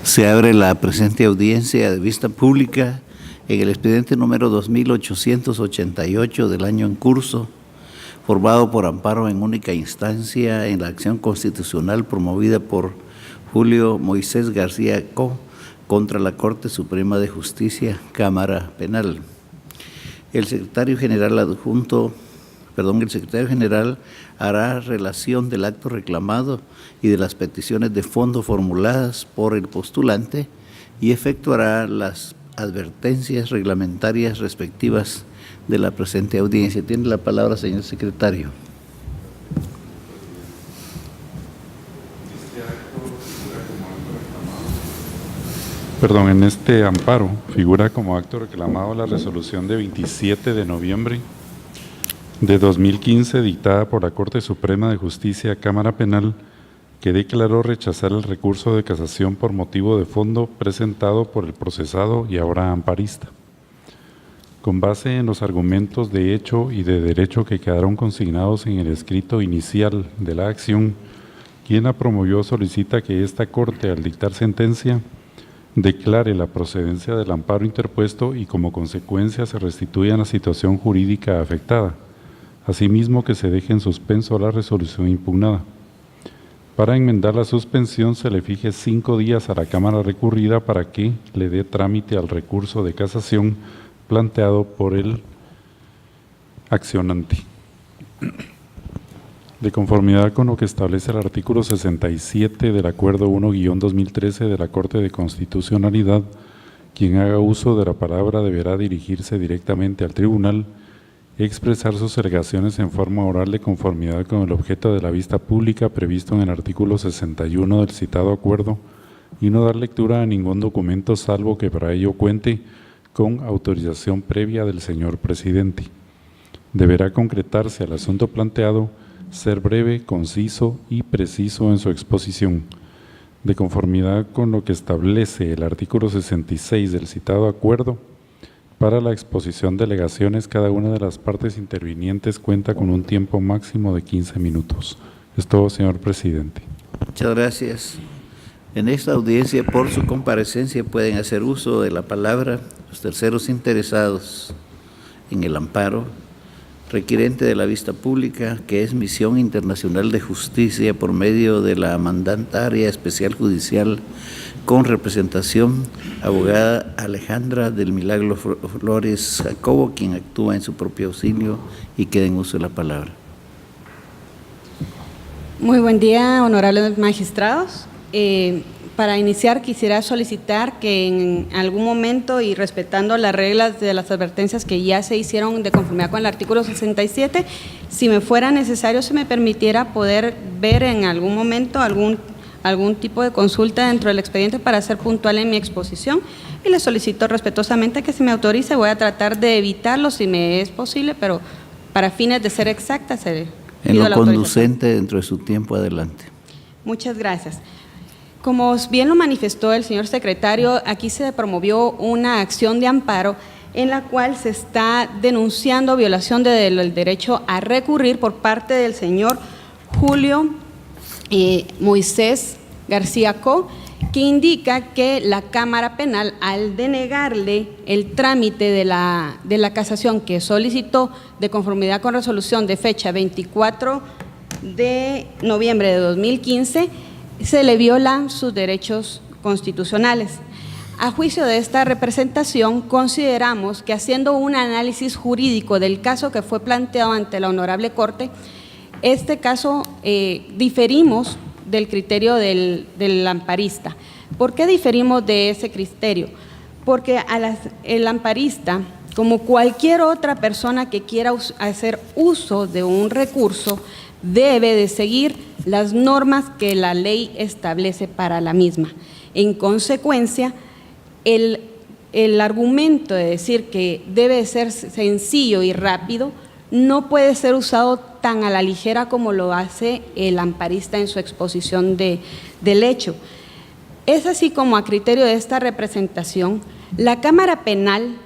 Se abre la presente audiencia de vista pública en el expediente número 2888 del año en curso, formado por amparo en única instancia en la acción constitucional promovida por Julio Moisés García Co. contra la Corte Suprema de Justicia, Cámara Penal. El secretario general hará relación del acto reclamado y de las peticiones de fondo formuladas por el postulante y efectuará las advertencias reglamentarias respectivas de la presente audiencia. Tiene la palabra, señor secretario. En este amparo figura como acto reclamado la resolución de 27 de noviembre de 2015 dictada por la Corte Suprema de Justicia, Cámara Penal, que declaró rechazar el recurso de casación por motivo de fondo presentado por el procesado y ahora amparista. Con base en los argumentos de hecho y de derecho que quedaron consignados en el escrito inicial de la acción, quien la promovió solicita que esta Corte, al dictar sentencia, declare la procedencia del amparo interpuesto y como consecuencia se restituya la situación jurídica afectada. Asimismo, que se deje en suspenso la resolución impugnada. Para enmendar la suspensión se le fije 5 días a la Cámara recurrida para que le dé trámite al recurso de casación planteado por el accionante. De conformidad con lo que establece el artículo 67 del Acuerdo 1-2013 de la Corte de Constitucionalidad, quien haga uso de la palabra deberá dirigirse directamente al tribunal, expresar sus alegaciones en forma oral de conformidad con el objeto de la vista pública previsto en el artículo 61 del citado acuerdo y no dar lectura a ningún documento salvo que para ello cuente con autorización previa del señor presidente. Deberá concretarse al asunto planteado, ser breve, conciso y preciso en su exposición. De conformidad con lo que establece el artículo 66 del citado acuerdo, para la exposición de alegaciones, cada una de las partes intervinientes cuenta con un tiempo máximo de 15 minutos. Es todo, señor presidente. Muchas gracias. En esta audiencia, por su comparecencia, pueden hacer uso de la palabra los terceros interesados en el amparo requirente de la vista pública, que es Misión Internacional de Justicia por medio de la Mandataria Especial Judicial con representación, abogada Alejandra del Milagro Flores Jacobo, quien actúa en su propio auxilio y queda en uso de la palabra. Muy buen día, honorables magistrados. Para iniciar quisiera solicitar que en algún momento y respetando las reglas de las advertencias que ya se hicieron de conformidad con el artículo 67, si me fuera necesario se me permitiera poder ver en algún momento algún tipo de consulta dentro del expediente para ser puntual en mi exposición y le solicito respetuosamente que se me autorice. Voy a tratar de evitarlo si me es posible, pero para fines de ser exacta se en lo conducente dentro de su tiempo, adelante. Muchas gracias. Como bien lo manifestó el señor secretario, aquí se promovió una acción de amparo en la cual se está denunciando violación del derecho a recurrir por parte del señor Julio Moisés García Co., que indica que la Cámara Penal, al denegarle el trámite de la casación que solicitó de conformidad con resolución de fecha 24 de noviembre de 2015, se le violan sus derechos constitucionales. A juicio de esta representación, consideramos que haciendo un análisis jurídico del caso que fue planteado ante la Honorable Corte, este caso diferimos del criterio del amparista. ¿Por qué diferimos de ese criterio? Porque el amparista, como cualquier otra persona que quiera hacer uso de un recurso, debe de seguir las normas que la ley establece para la misma. En consecuencia, el argumento de decir que debe ser sencillo y rápido no puede ser usado tan a la ligera como lo hace el amparista en su exposición del hecho. Es así como, a criterio de esta representación, la Cámara Penal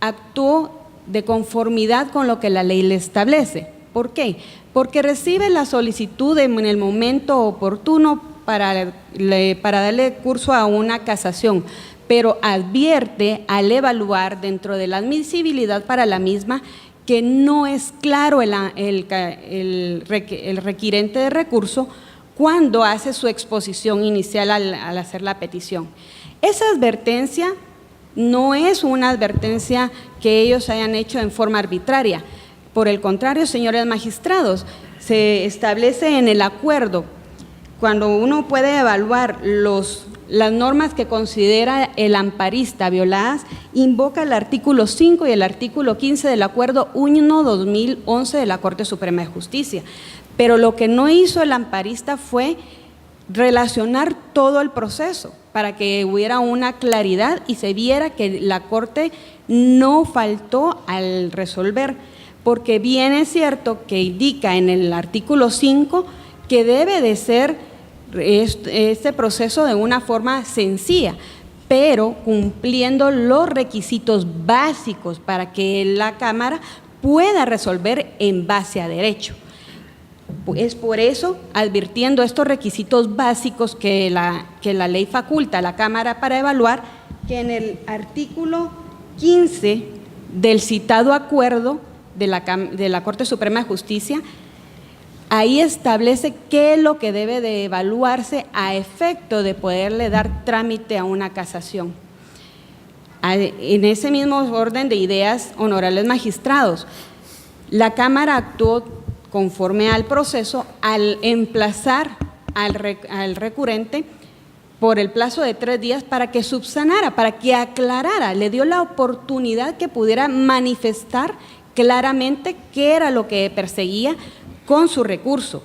actuó de conformidad con lo que la ley le establece. ¿Por qué? Porque recibe la solicitud en el momento oportuno para darle curso a una casación, pero advierte al evaluar dentro de la admisibilidad para la misma que no es claro el requirente de recurso cuando hace su exposición inicial al hacer la petición. Esa advertencia no es una advertencia que ellos hayan hecho en forma arbitraria. Por el contrario, señores magistrados, se establece en el acuerdo, cuando uno puede evaluar las normas que considera el amparista violadas, invoca el artículo 5 y el artículo 15 del Acuerdo 1/2011 de la Corte Suprema de Justicia. Pero lo que no hizo el amparista fue relacionar todo el proceso para que hubiera una claridad y se viera que la Corte no faltó al resolver, porque bien es cierto que indica en el artículo 5 que debe de ser este proceso de una forma sencilla, pero cumpliendo los requisitos básicos para que la Cámara pueda resolver en base a derecho. Es por eso, advirtiendo estos requisitos básicos que la ley faculta a la Cámara para evaluar, que en el artículo 15 del citado acuerdo de la Corte Suprema de Justicia, ahí establece qué es lo que debe de evaluarse a efecto de poderle dar trámite a una casación. En ese mismo orden de ideas, honorables magistrados, la Cámara actuó conforme al proceso al emplazar al recurrente por el plazo de 3 días para que subsanara, para que aclarara, le dio la oportunidad que pudiera manifestar claramente qué era lo que perseguía con su recurso.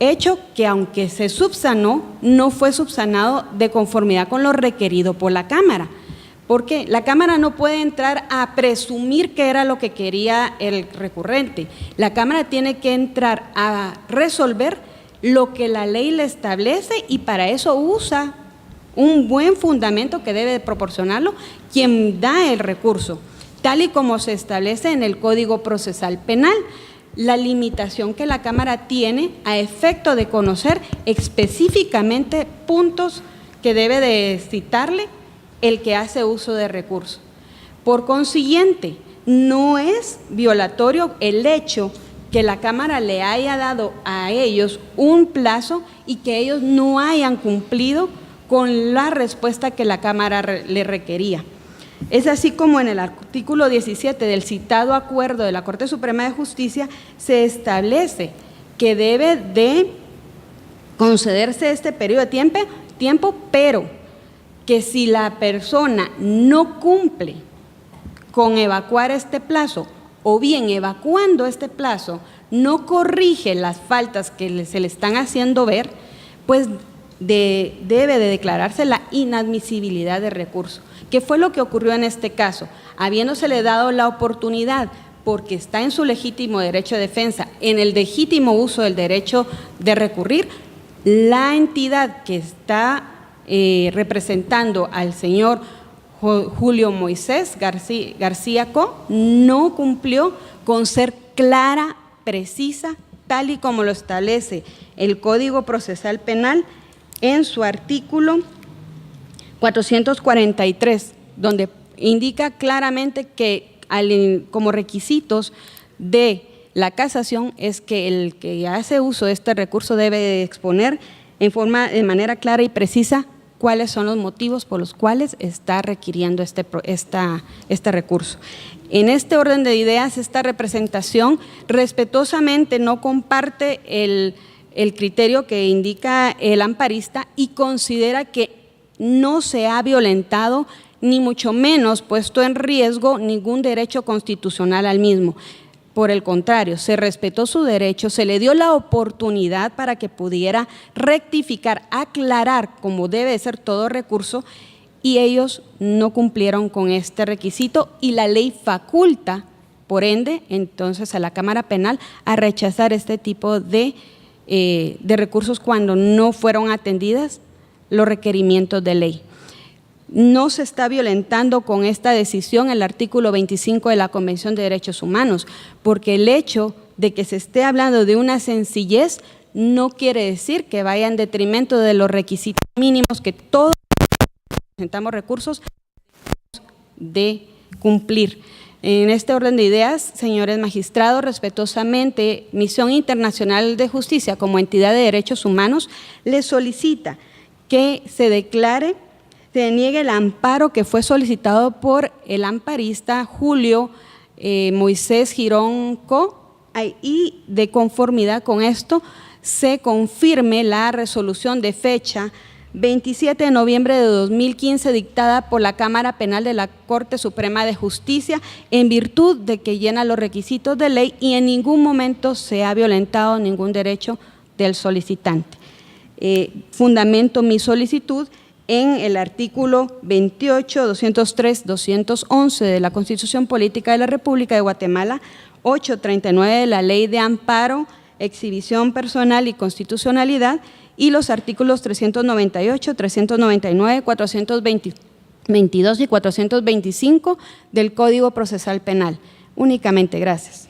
Hecho que aunque se subsanó, no fue subsanado de conformidad con lo requerido por la Cámara, porque la Cámara no puede entrar a presumir qué era lo que quería el recurrente. La Cámara tiene que entrar a resolver lo que la ley le establece y para eso usa un buen fundamento que debe proporcionarlo quien da el recurso, tal y como se establece en el Código Procesal Penal. La limitación que la Cámara tiene a efecto de conocer específicamente puntos que debe de citarle el que hace uso de recurso. Por consiguiente, no es violatorio el hecho que la Cámara le haya dado a ellos un plazo y que ellos no hayan cumplido con la respuesta que la Cámara le requería. Es así como en el artículo 17 del citado acuerdo de la Corte Suprema de Justicia se establece que debe de concederse este periodo de tiempo, pero que si la persona no cumple con evacuar este plazo o bien evacuando este plazo no corrige las faltas que se le están haciendo ver, pues debe de declararse la inadmisibilidad de recurso. ¿Qué fue lo que ocurrió en este caso? Habiéndosele dado la oportunidad, porque está en su legítimo derecho de defensa, en el legítimo uso del derecho de recurrir, la entidad que está representando al señor Julio Moisés García Co. no cumplió con ser clara, precisa, tal y como lo establece el Código Procesal Penal en su artículo 443, donde indica claramente que como requisitos de la casación es que el que hace uso de este recurso debe de exponer de manera clara y precisa cuáles son los motivos por los cuales está requiriendo este recurso. En este orden de ideas, esta representación respetuosamente no comparte el criterio que indica el amparista y considera que no se ha violentado ni mucho menos puesto en riesgo ningún derecho constitucional al mismo. Por el contrario, se respetó su derecho, se le dio la oportunidad para que pudiera rectificar, aclarar como debe ser todo recurso y ellos no cumplieron con este requisito y la ley faculta, por ende, entonces a la Cámara Penal a rechazar este tipo de recursos cuando no fueron atendidas los requerimientos de ley. No se está violentando con esta decisión el artículo 25 de la Convención de Derechos Humanos, porque el hecho de que se esté hablando de una sencillez no quiere decir que vaya en detrimento de los requisitos mínimos que todos presentamos recursos de cumplir. En este orden de ideas, señores magistrados, respetuosamente, Misión Internacional de Justicia como entidad de derechos humanos les solicita que se declare, se niegue el amparo que fue solicitado por el amparista Julio Moisés Girón Co. Y de conformidad con esto, se confirme la resolución de fecha 27 de noviembre de 2015 dictada por la Cámara Penal de la Corte Suprema de Justicia en virtud de que llena los requisitos de ley y en ningún momento se ha violentado ningún derecho del solicitante. Fundamento mi solicitud en el artículo 28, 203, 211 de la Constitución Política de la República de Guatemala, 839 de la Ley de Amparo, Exhibición Personal y Constitucionalidad, y los artículos 398, 399, 422 y 425 del Código Procesal Penal. Únicamente, gracias.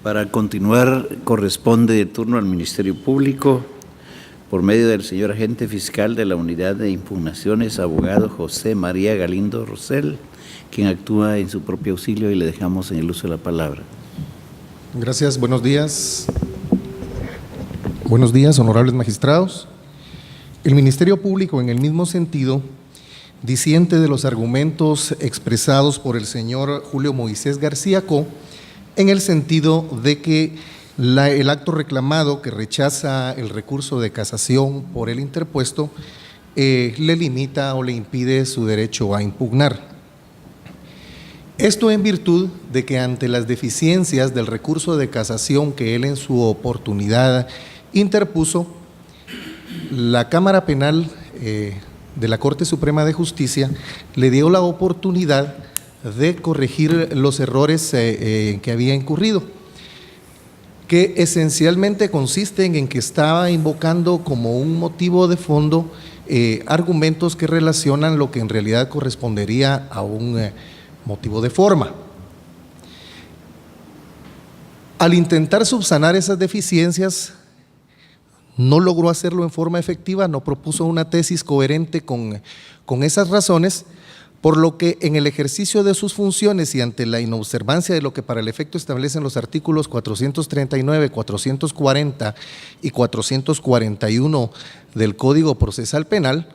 Para continuar, corresponde el turno al Ministerio Público por medio del señor agente fiscal de la Unidad de Impugnaciones, abogado José María Galindo Rosell, quien actúa en su propio auxilio y le dejamos en el uso de la palabra. Gracias, buenos días. Buenos días, honorables magistrados. El Ministerio Público, en el mismo sentido, disiente de los argumentos expresados por el señor Julio Moisés García Co., en el sentido de que el acto reclamado que rechaza el recurso de casación por el interpuesto le limita o le impide su derecho a impugnar. Esto en virtud de que ante las deficiencias del recurso de casación que él en su oportunidad interpuso, la Cámara Penal de la Corte Suprema de Justicia le dio la oportunidad de corregir los errores en que había incurrido, que esencialmente consisten en que estaba invocando como un motivo de fondo argumentos que relacionan lo que en realidad correspondería a un motivo de forma. Al intentar subsanar esas deficiencias, no logró hacerlo en forma efectiva, no propuso una tesis coherente con esas razones, por lo que en el ejercicio de sus funciones y ante la inobservancia de lo que para el efecto establecen los artículos 439, 440 y 441 del Código Procesal Penal,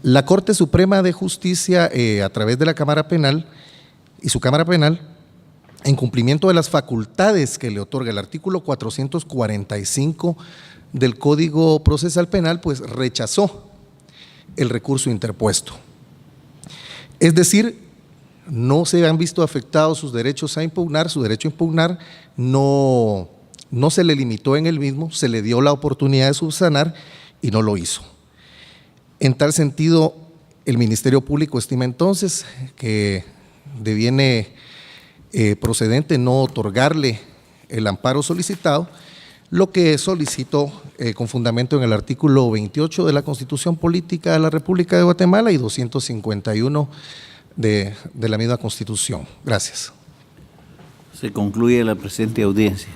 la Corte Suprema de Justicia, a través de la Cámara Penal y su Cámara Penal, en cumplimiento de las facultades que le otorga el artículo 445 del Código Procesal Penal, pues rechazó el recurso interpuesto. Es decir, no se han visto afectados sus derechos a impugnar, su derecho a impugnar no se le limitó en el mismo, se le dio la oportunidad de subsanar y no lo hizo. En tal sentido, el Ministerio Público estima entonces que deviene procedente no otorgarle el amparo solicitado, lo que solicitó con fundamento en el artículo 28 de la Constitución Política de la República de Guatemala y 251 de la misma Constitución. Gracias. Se concluye la presente audiencia.